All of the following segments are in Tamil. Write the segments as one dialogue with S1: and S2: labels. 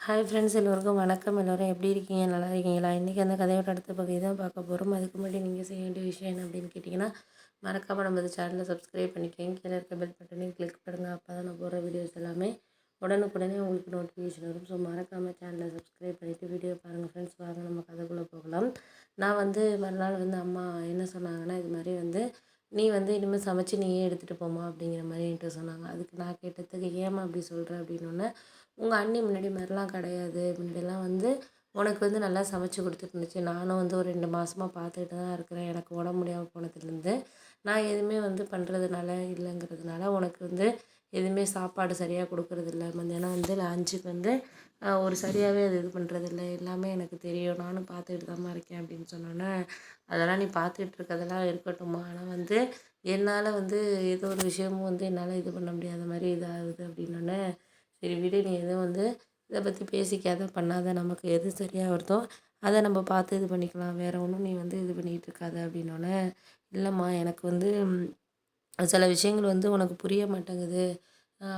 S1: ஹாய் ஃப்ரெண்ட்ஸ், எல்லோருக்கும் வணக்கம். எல்லோரும் எப்படி இருக்கீங்க? நல்லா இருக்கீங்களா? இன்றைக்கி அந்த கதையோட அடுத்த பகுதி தான் பார்க்க போகிறோம். அதுக்கு முன்னாடி நீங்கள் செய்ய வேண்டிய விஷயம் என்ன அப்படின்னு கேட்டிங்கன்னா, மறக்காமல் நம்ம சேனலை சப்ஸ்கிரைப் பண்ணிக்கோங்க. கீழே இருக்க பெல் பட்டனையும் கிளிக் பண்ணுங்கள். அப்போ தான் நான் போடுற வீடியோஸ் எல்லாமே உடனுக்குடனே உங்களுக்கு நோட்டிஃபிகேஷன் வரும். ஸோ மறக்காமல் சேனலை சப்ஸ்கிரைப் பண்ணிவிட்டு வீடியோ பாருங்கள் ஃப்ரெண்ட்ஸ். வாங்க நம்ம கதைக்குள்ளே போகலாம். நான் மறுநாள் அம்மா என்ன சொன்னாங்கன்னா, இது மாதிரி நீ இனிமேல் சமைச்சு நீயே எடுத்துகிட்டு போமா அப்படிங்கிற மாதிரி என்கிட்ட சொன்னாங்க. அதுக்கு நான் கேட்டதுக்கு, ஏம்மா அப்படி சொல்கிறேன் அப்படின்னோடனே, உங்கள் அண்ணி முன்னாடி மாதிரிலாம் கிடையாது. முன்னாடிலாம் உனக்கு நல்லா சமைச்சு கொடுத்துட்டு இருந்துச்சு. நானும் ஒரு 2 மாதமாக பார்த்துக்கிட்டு தான் இருக்கிறேன். எனக்கு உடம்பு முடியாமல் போனதுலேருந்து நான் எதுவுமே பண்ணுறதுனால இல்லைங்கிறதுனால உனக்கு எதுவுமே சாப்பாடு சரியாக கொடுக்குறதில்ல. மத்தியானம் லஞ்சுக்கு ஒரு சரியாகவே அது இது பண்ணுறதில்ல. எல்லாமே எனக்கு தெரியும். நானும் பார்த்துக்கிட்டு தான்மா இருக்கேன் அப்படின்னு சொன்னோன்னே, அதெல்லாம் நீ பார்த்துக்கிட்டு இருக்கிறதெல்லாம் இருக்கட்டும்மா. ஆனால் என்னால் ஏதோ ஒரு விஷயமும் என்னால் இது பண்ண முடியாத மாதிரி இதாகுது அப்படின்னோடனே, சரி விடு, நீ எதுவும் இதை பற்றி பேசிக்காத, பண்ணாத. நமக்கு எது சரியாக வருதோ அதை நம்ம பார்த்து இது பண்ணிக்கலாம். வேறு ஒன்றும் நீ இது பண்ணிகிட்டு இருக்காத அப்படின்னோடனே, இல்லைம்மா எனக்கு சில விஷயங்கள் உனக்கு புரிய மாட்டேங்குது.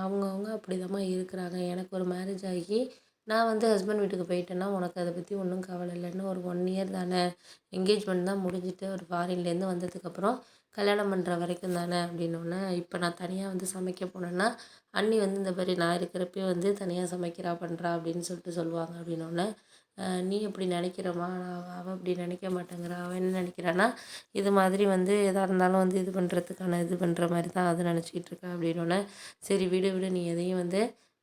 S1: அவங்கவுங்க அப்படிதாம்மா இருக்கிறாங்க. எனக்கு ஒரு மேரேஜ் ஆகி நான் ஹஸ்பண்ட் வீட்டுக்கு போயிட்டேன்னா உனக்கு அதை பற்றி ஒன்றும் கவலை இல்லை. இன்னும் ஒரு 1 இயர் தானே, என்கேஜ்மெண்ட் தான் முடிஞ்சுட்டு ஒரு ஃபாரின்லேருந்து வந்ததுக்கப்புறம் கல்யாணம் பண்ணுற வரைக்கும் தானே அப்படின்னோடனே, இப்போ நான் தனியாக சமைக்க போனேன்னா அண்ணி இந்த மாதிரி நான் இருக்கிறப்பயே தனியாக சமைக்கிறா பண்ணுறா அப்படின்னு சொல்லுவாங்க அப்படின்னோடனே, நீ எப்படி நினைக்கிறம்மா? அவள் அப்படி நினைக்க மாட்டேங்கிறா. அவள் என்ன நினைக்கிறான்னா, இது மாதிரி எதாக இருந்தாலும் இது பண்ணுறதுக்கான இது பண்ணுற மாதிரி தான் அது நினச்சிக்கிட்டு இருக்கா அப்படின்னோடனே, சரி விடு விடு, நீ எதையும்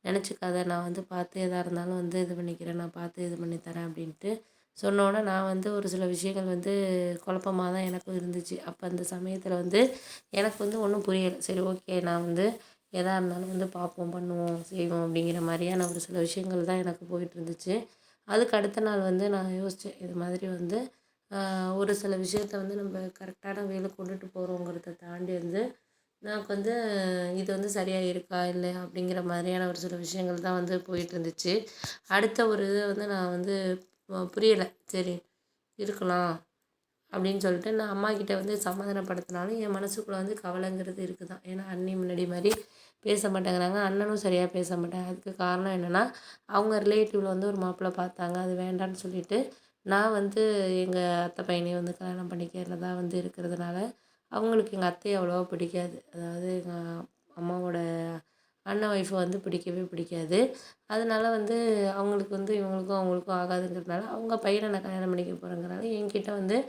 S1: நினச்சிக்காத. நான் பார்த்து எதாக இருந்தாலும் இது பண்ணிக்கிறேன். நான் பார்த்து இது பண்ணி தரேன் அப்படின்ட்டு சொன்னோன்னே, நான் ஒரு சில விஷயங்கள் குழப்பமாக தான் எனக்கும் இருந்துச்சு. அப்போ அந்த சமயத்தில் எனக்கு ஒன்றும் புரியலை. சரி ஓகே, நான் எதாக இருந்தாலும் பார்ப்போம், பண்ணுவோம், செய்வோம் அப்படிங்கிற மாதிரியான ஒரு சில விஷயங்கள் தான் எனக்கு போயிட்டு இருந்துச்சு. அதுக்கு அடுத்த நாள் நான் யோசித்தேன். இது மாதிரி ஒரு சில விஷயத்த நம்ம கரெக்டான வேலை கொண்டுட்டு போகிறோங்கிறத தாண்டி நமக்கு இது சரியாக இருக்கா இல்லையா அப்படிங்கிற மாதிரியான ஒரு சில விஷயங்கள் தான் போயிட்டு இருந்துச்சு. அடுத்த ஒரு இதை நான் புரியலை. சரி இருக்கலாம் அப்படின்னு சொல்லிட்டு நான் அம்மாக்கிட்ட சமாதானப்படுத்தினாலும் என் மனசுக்குள்ளே கவலைங்கிறது இருக்குது தான். ஏன்னா அண்ணி முன்னாடி மாதிரி பேச மாட்டேங்கிறாங்க. அண்ணனும் சரியாக பேச மாட்டாங்க. அதுக்கு காரணம் என்னென்னா, அவங்க ரிலேட்டிவில் ஒரு மாப்பிள்ளை பார்த்தாங்க. அது வேண்டான்னு சொல்லிவிட்டு நான் எங்கள் அத்தை பையனையும் கல்யாணம் பண்ணிக்கிறதா இருக்கிறதுனால அவங்களுக்கு எங்கள் அத்தையை அவ்வளோவா பிடிக்காது. அதாவது எங்கள் அம்மாவோட அண்ணன் ஒய்ஃபை பிடிக்கவே பிடிக்காது. அதனால அவங்களுக்கு இவங்களுக்கும் அவங்களுக்கும் ஆகாதுங்கிறதுனால, அவங்க பையனை நான் கல்யாணம் பண்ணிக்க போகிறேங்கிறனால என்கிட்ட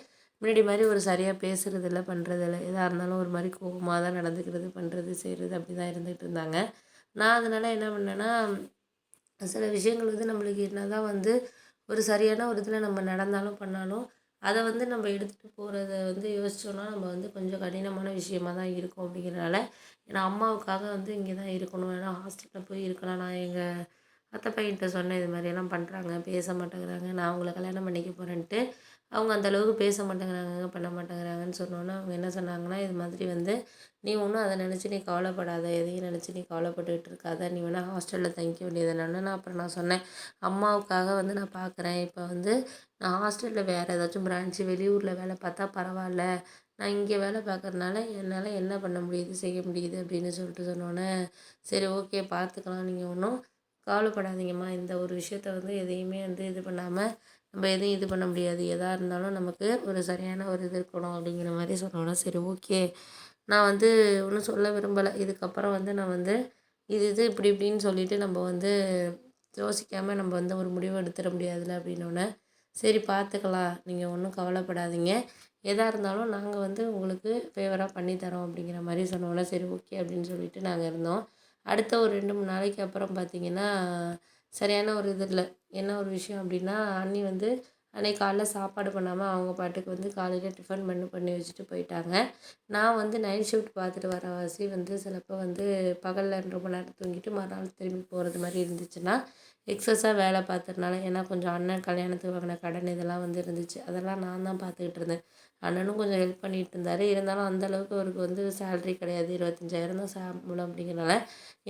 S1: முன்னாடி மாதிரி ஒரு சரியாக பேசுகிறதில்ல, பண்ணுறதில்ல. எதாக இருந்தாலும் ஒரு மாதிரி கோவமாக தான் நடந்துக்கிறது, பண்ணுறது, செய்கிறது அப்படி தான் இருந்துகிட்டு இருந்தாங்க. நான் அதனால் என்ன பண்ணேன்னா, சில விஷயங்கள் நம்மளுக்கு என்ன தான் ஒரு சரியான ஒரு இதில் நம்ம நடந்தாலும் பண்ணாலும், அதை நம்ம எடுத்துகிட்டு போகிறத யோசித்தோன்னா நம்ம கொஞ்சம் கடினமான விஷயமா தான் இருக்கும் அப்படிங்கிறனால, ஏன்னா அம்மாவுக்காக இங்கே தான் இருக்கணும். ஏன்னா ஹாஸ்டலில் போய் இருக்கலாம். நான் எங்கள் அத்தை பையன்கிட்ட சொன்னேன், இது மாதிரியெல்லாம் பண்ணுறாங்க, பேச மாட்டேங்கிறாங்க, நான் அவங்கள கல்யாணம் பண்ணிக்க போகிறேன்ட்டு அவங்க அந்தளவுக்கு பேச மாட்டேங்கிறாங்க, பண்ண மாட்டேங்கிறாங்கன்னு சொன்னோன்னே, அவங்க என்ன சொன்னாங்கன்னா, இது மாதிரி நீ ஒன்றும் அதை நினச்சி நீ கவலைப்படாத, எதையும் நினச்சி நீ கவலைப்பட்டுக்கிட்டு இருக்காத, நீ வேணால் ஹாஸ்டலில் தங்கிக்க வேண்டியது என்னன்னு. அப்புறம் நான் சொன்னேன், அம்மாவுக்காக நான் பார்க்குறேன். இப்போ நான் ஹாஸ்டலில் வேறு ஏதாச்சும் பிரான்ச்சு வெளியூரில் வேலை பார்த்தா பரவாயில்ல, நான் இங்கே வேலை பார்க்குறதுனால என்னால் என்ன பண்ண முடியுது, செய்ய முடியுது அப்படின்னு சொல்லிட்டு சொன்னோன்னே, சரி ஓகே பார்த்துக்கலாம், நீங்கள் ஒன்றும் கவலைப்படாதீங்கம்மா. இந்த ஒரு விஷயத்த எதையுமே இது பண்ணாமல் நம்ம எதையும் இது பண்ண முடியாது. எதாக இருந்தாலும் நமக்கு ஒரு சரியான ஒரு இது இருக்கணும் அப்படிங்கிற மாதிரி சொன்னோன்னே, சரி ஓகே, நான் ஒன்றும் சொல்ல விரும்பலை. இதுக்கப்புறம் நான் இது இது இப்படி இப்படின்னு சொல்லிவிட்டு நம்ம யோசிக்காமல் நம்ம ஒரு முடிவு எடுத்துட முடியாதுல்ல அப்படின்னோடனே, சரி பார்த்துக்கலாம், நீங்கள் ஒன்றும் கவலைப்படாதீங்க, எதாக இருந்தாலும் நாங்கள் உங்களுக்கு ஃபேவராக பண்ணித்தரோம் அப்படிங்கிற மாதிரி சொன்னோன்னே, சரி ஓகே அப்படின்னு சொல்லிட்டு நாங்கள் இருந்தோம். அடுத்த ஒரு 2, 3 நாளைக்கு அப்புறம் பார்த்திங்கன்னா, சரியான ஒரு இது இல்லை. என்ன ஒரு விஷயம் அப்படின்னா, அண்ணி அன்றைக்கி காலைல சாப்பாடு பண்ணாமல் அவங்க பாட்டுக்கு காலையில் டிஃபன் பண்ணி வச்சுட்டு போயிட்டாங்க. நான் நைட் ஷிஃப்ட் பார்த்துட்டு வரவாசி சிலப்போ பகலில் ரொம்ப நேரம் தூங்கிட்டு மறுநாள் திரும்பி போகிறது மாதிரி இருந்துச்சுன்னா, எக்ஸஸாக வேலை பார்த்ததுனால, ஏன்னா கொஞ்சம் அண்ணன் கல்யாணத்துக்கு வாங்கின கடன் இதெல்லாம் இருந்துச்சு. அதெல்லாம் நான் தான் பார்த்துக்கிட்டு இருந்தேன். அண்ணனும் கொஞ்சம் ஹெல்ப் பண்ணிகிட்டு இருந்தார். இருந்தாலும் அந்தளவுக்கு அவருக்கு சேலரி கிடையாது. 25,000 தான் சம்பளம் அப்படிங்கிறனால,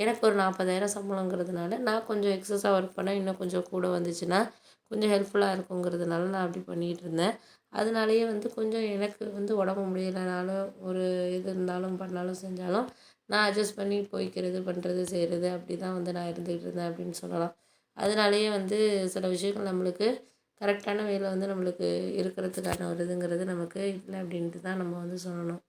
S1: எனக்கு ஒரு 40,000 சம்பளங்கிறதுனால நான் கொஞ்சம் எக்ஸஸாக ஒர்க் பண்ணேன். இன்னும் கொஞ்சம் கூட வந்துச்சுன்னா கொஞ்சம் ஹெல்ப்ஃபுல்லாக இருக்குங்கிறதுனால நான் அப்படி பண்ணிகிட்டு இருந்தேன். அதனாலேயே கொஞ்சம் எனக்கு உடம்பு முடியலைனாலும், ஒரு இது இருந்தாலும் பண்ணாலும் செஞ்சாலும் நான் அட்ஜஸ்ட் பண்ணி போய்க்கிறது, பண்ணுறது, செய்கிறது அப்படி தான் நான் இருந்துகிட்டு இருந்தேன் அப்படின்னு சொல்லலாம். அதனாலேயே வந்து சில விஷயங்கள் நம்மளுக்கு கரெக்டான வேலை வந்து நம்மளுக்கு இருக்கிறதுக்கான ஒரு இதுங்கிறது நமக்கு இல்லை அப்படின்ட்டு தான் நம்ம வந்து சொல்லணும்.